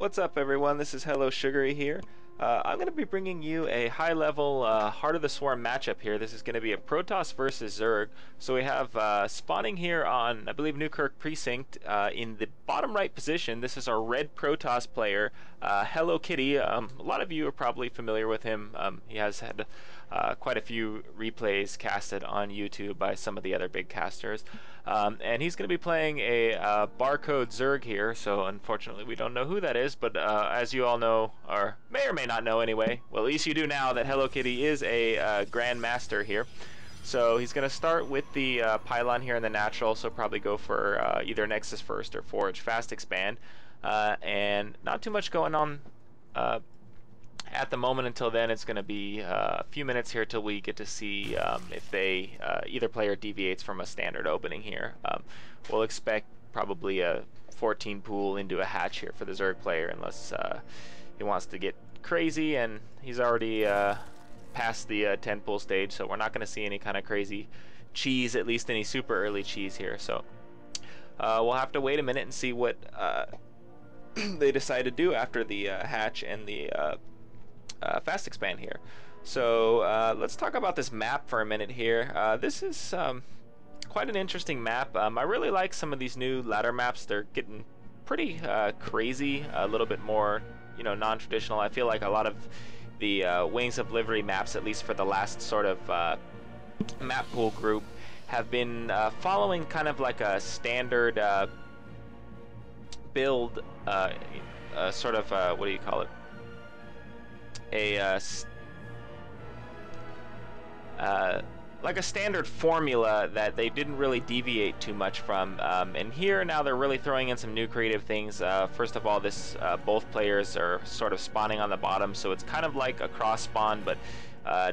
What's up everyone, this is hellosugaree here. I'm going to be bringing you a high-level Heart of the Swarm matchup here. This is going to be a Protoss versus Zerg. So we have spawning here on, I believe, Newkirk Precinct in the bottom right position. This is our red Protoss player, Hellokitty. A lot of you are probably familiar with him. He has had quite a few replays casted on YouTube by some of the other big casters. And he's going to be playing a Barcode Zerg here, so unfortunately we don't know who that is, but as you all know, or may not know anyway, well, at least you do now that Hellokitty is a Grand Master here. So he's going to start with the pylon here in the natural, so probably go for either Nexus first or Forge Fast Expand. And not too much going on at the moment. Until then, it's going to be a few minutes here till we get to see if they either player deviates from a standard opening here. We'll expect probably a 14 pool into a hatch here for the Zerg player, unless he wants to get crazy, and he's already past the 10 pool stage, so we're not going to see any kind of crazy cheese, at least any super early cheese here. So we'll have to wait a minute and see what they decide to do after the hatch and the fast expand here. So let's talk about this map for a minute here. This is quite an interesting map. I really like some of these new ladder maps. They're getting pretty crazy, a little bit more, you know, non-traditional. I feel like a lot of the Wings of Livery maps, at least for the last sort of map pool group, have been following kind of like a standard build, sort of what do you call it? Like a standard formula that they didn't really deviate too much from. And here now they're really throwing in some new creative things. First of all, this both players are sort of spawning on the bottom, so it's kind of like a cross spawn, but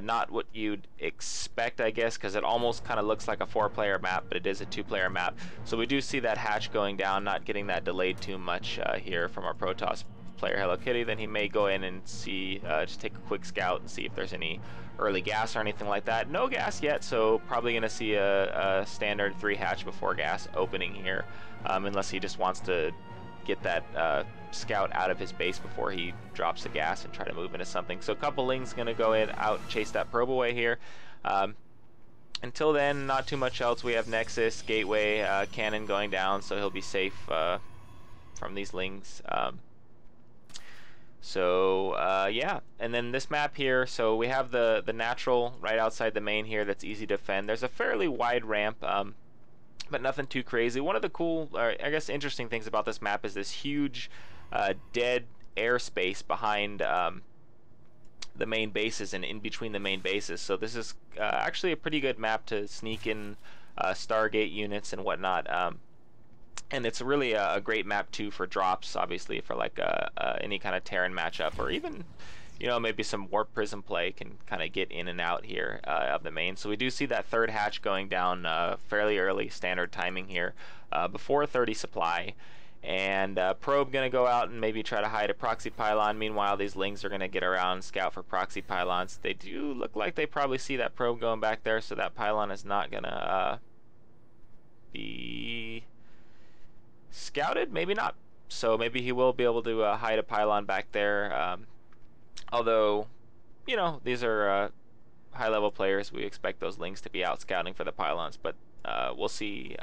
not what you'd expect, I guess, because it almost kind of looks like a 4-player map, but it is a 2-player map. So we do see that hatch going down, not getting that delayed too much here from our Protoss player Hellokitty. Then he may go in and see, just take a quick scout and see if there's any early gas or anything like that. No gas yet, so probably going to see a standard 3 hatch before gas opening here, unless he just wants to get that scout out of his base before he drops the gas and try to move into something. So a couple Lings going to go in, out, chase that probe away here. Until then, not too much else. We have Nexus, Gateway, Cannon going down, so he'll be safe from these Lings. Yeah, and then this map here, so we have the natural right outside the main here that's easy to defend. There's a fairly wide ramp, but nothing too crazy. One of the cool, I guess interesting things about this map is this huge dead airspace behind the main bases and in between the main bases. So this is actually a pretty good map to sneak in Stargate units and whatnot. And it's really a great map too for drops, obviously, for like any kind of Terran matchup, or even, you know, maybe some Warp Prism play can kind of get in and out here of the main. So we do see that 3rd hatch going down fairly early, standard timing here, before 30 supply. And probe going to go out and maybe try to hide a proxy pylon. Meanwhile, these Lings are going to get around, scout for proxy pylons. They do look like they probably see that probe going back there, so that pylon is not going to be scouted, maybe not. So maybe he will be able to hide a pylon back there. Although, you know, these are high-level players. We expect those Lings to be out scouting for the pylons, but we'll see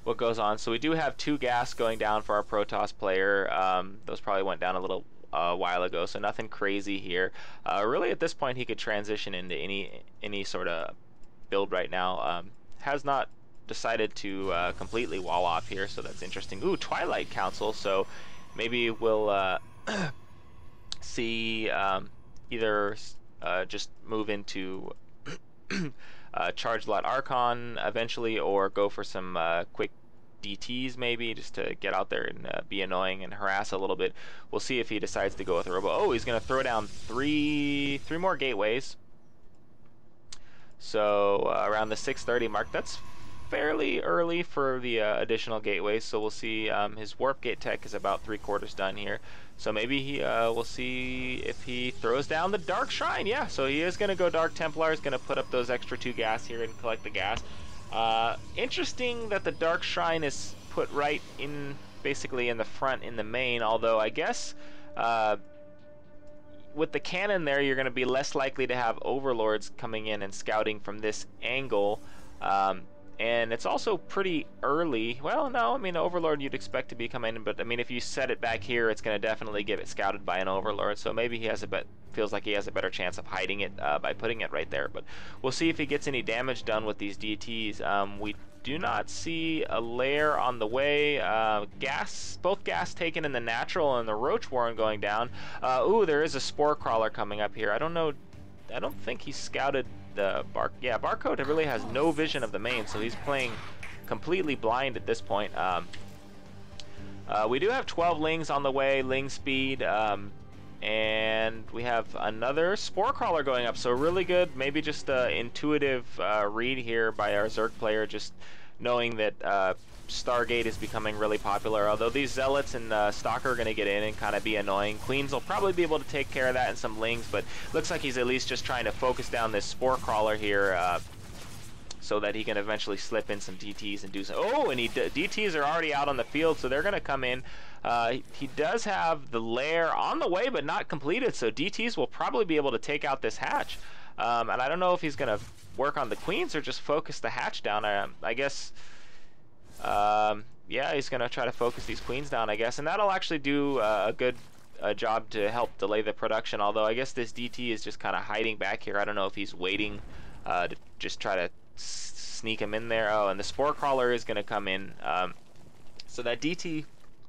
what goes on. So we do have 2 gas going down for our Protoss player. Those probably went down a little while ago, so nothing crazy here. Really, at this point, he could transition into any sort of build right now. Has not decided to completely wall off here, so that's interesting. Ooh, Twilight Council, so maybe we'll see either just move into Charge Lot Archon eventually, or go for some quick DTs maybe, just to get out there and be annoying and harass a little bit. We'll see if he decides to go with a robo. Oh, he's going to throw down three more gateways. So around the 6:30 mark. That's fairly early for the additional gateways, so we'll see. His warp gate tech is about 3/4 done here, so maybe he we'll see if he throws down the Dark Shrine. Yeah, so he is going to go Dark Templar, is going to put up those extra 2 gas here and collect the gas. Interesting that the Dark Shrine is put right in basically in the front in the main, although I guess with the cannon there, you're going to be less likely to have overlords coming in and scouting from this angle. And it's also pretty early. Well, no, I mean, overlord you'd expect to be coming in, but I mean, if you set it back here, it's going to definitely get it scouted by an overlord. So maybe he has feels like he has a better chance of hiding it by putting it right there. But we'll see if he gets any damage done with these DTs. We do not see a lair on the way. Both gas taken in the natural and the roach warren going down. Ooh, there is a spore crawler coming up here. I don't know. I don't think he scouted the Barcode really has no vision of the main, so he's playing completely blind at this point. We do have 12 lings on the way, ling speed, and we have another spore crawler going up, so really good. Maybe just intuitive read here by our Zerg player, just knowing that Stargate is becoming really popular, although these zealots and Stalker are going to get in and kind of be annoying. Queens will probably be able to take care of that and some lings, but looks like he's at least just trying to focus down this spore crawler here so that he can eventually slip in some DTs and do some... Oh, and DTs are already out on the field, so they're going to come in. He does have the lair on the way, but not completed, so DTs will probably be able to take out this hatch. And I don't know if he's going to work on the queens or just focus the hatch down. I guess... yeah, he's gonna try to focus these queens down, I guess, and that'll actually do a good job to help delay the production, although I guess this DT is just kind of hiding back here. I don't know if he's waiting to just try to sneak him in there. Oh, and the spore crawler is gonna come in, so that DT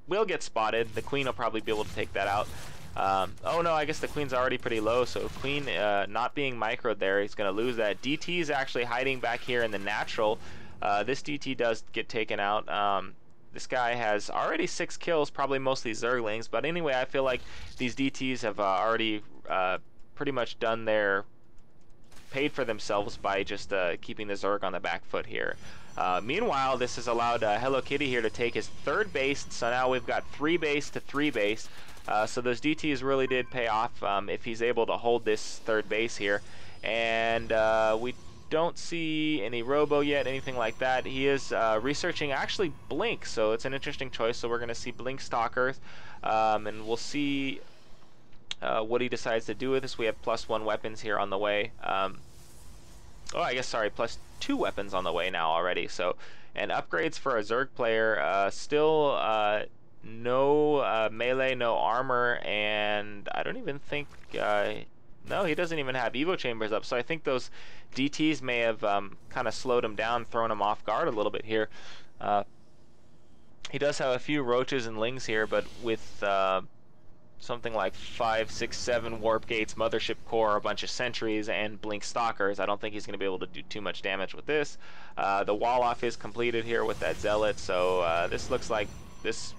will get spotted. The queen will probably be able to take that out. Oh no, I guess the queen's already pretty low, so queen not being microed there, he's gonna lose that. DT is actually hiding back here in the natural. This DT does get taken out. This guy has already 6 kills, probably mostly Zerglings, but anyway, I feel like these DTs have already pretty much paid for themselves by just keeping the Zerg on the back foot here. Meanwhile, this has allowed Hellokitty here to take his 3rd base, so now we've got 3 base to 3 base. So those DTs really did pay off if he's able to hold this 3rd base here. And we don't see any robo yet, anything like that. He is researching actually blink, so it's an interesting choice. So we're going to see blink stalkers, and we'll see what he decides to do with this. We have +1 weapons here on the way. Oh, I guess, sorry, +2 weapons on the way now already. So, and upgrades for a Zerg player, still no melee, no armor, and I don't even think no, he doesn't even have Evo chambers up, so I think those DTs may have kind of slowed him down, thrown him off guard a little bit here. He does have a few roaches and lings here, but with something like 5, 6, 7 warp gates, mothership core, a bunch of sentries, and blink stalkers, I don't think he's going to be able to do too much damage with this. The wall off is completed here with that zealot, so this looks like this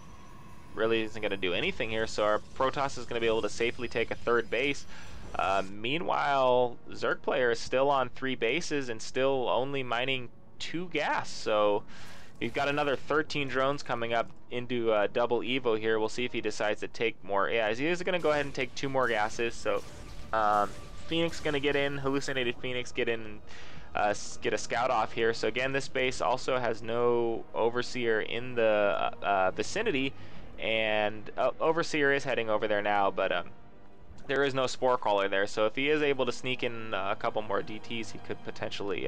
really isn't going to do anything here, so our Protoss is going to be able to safely take a 3rd base. Meanwhile, Zerg player is still on 3 bases and still only mining 2 gas, so we've got another 13 drones coming up into double Evo here. We'll see if he decides to take more. Yeah, he is going to go ahead and take 2 more gases, so Phoenix going to get in, Hallucinated Phoenix get in and get a scout off here. So again, this base also has no Overseer in the vicinity, and Overseer is heading over there now, but there is no spore crawler there, so if he is able to sneak in a couple more DTs, he could potentially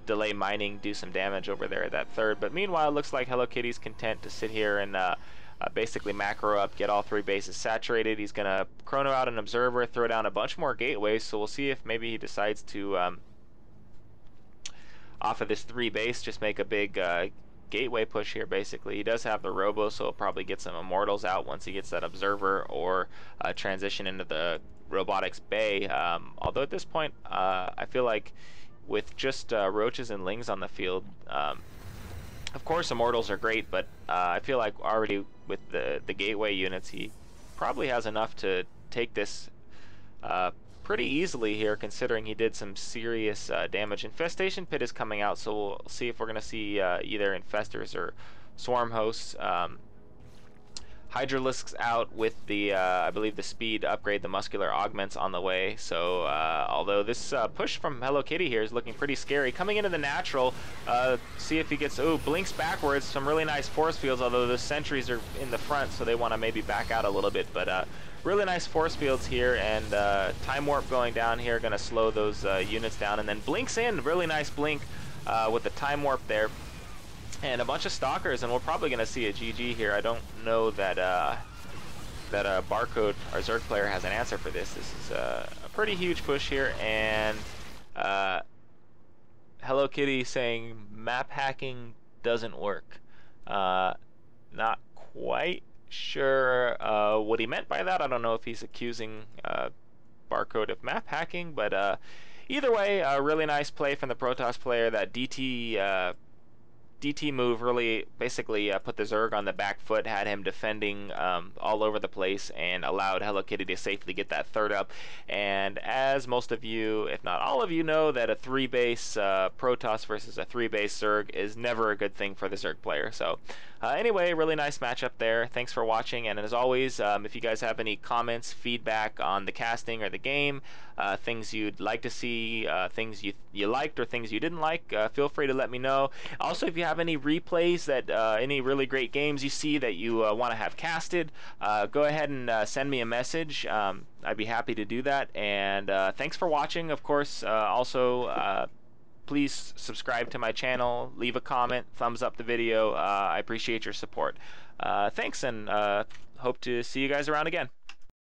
delay mining, do some damage over there at that 3rd. But meanwhile, it looks like Hellokitty's content to sit here and basically macro up, get all 3 bases saturated. He's going to chrono out an observer, throw down a bunch more gateways, so we'll see if maybe he decides to, off of this 3 base, just make a big gateway push here. Basically, he does have the robo, so he'll probably get some immortals out once he gets that observer, or transition into the robotics bay. Although at this point, I feel like with just roaches and lings on the field, of course immortals are great, but I feel like already with the gateway units, he probably has enough to take this pretty easily here, considering he did some serious damage. Infestation Pit is coming out, so we'll see if we're going to see either infestors or swarm hosts Hydralisk's out with the, I believe, the speed upgrade, the muscular augments on the way. So, although this push from Hellokitty here is looking pretty scary. Coming into the natural, see if he gets, blinks backwards, some really nice force fields, although the sentries are in the front, so they want to maybe back out a little bit. But really nice force fields here, and time warp going down here, going to slow those units down, and then blinks in, really nice blink with the time warp there. And a bunch of stalkers, and we're probably going to see a GG here. I don't know that Barcode, our Zerg player, has an answer for this. This is a pretty huge push here, and Hellokitty saying map hacking doesn't work. Not quite sure what he meant by that. I don't know if he's accusing Barcode of map hacking, but either way, a really nice play from the Protoss player. That DT move really basically put the Zerg on the back foot, had him defending all over the place, and allowed Hellokitty to safely get that third up. And as most of you, if not all of you, know, that a 3-base Protoss versus a 3-base Zerg is never a good thing for the Zerg player. So anyway, really nice matchup there. Thanks for watching, and as always, if you guys have any comments, feedback on the casting or the game, things you'd like to see, things you liked or things you didn't like, feel free to let me know. Also, if you have any replays that any really great games you see that you want to have casted, go ahead and send me a message. I'd be happy to do that. And thanks for watching. Of course, also please subscribe to my channel, leave a comment, thumbs up the video. I appreciate your support. Thanks, and hope to see you guys around again.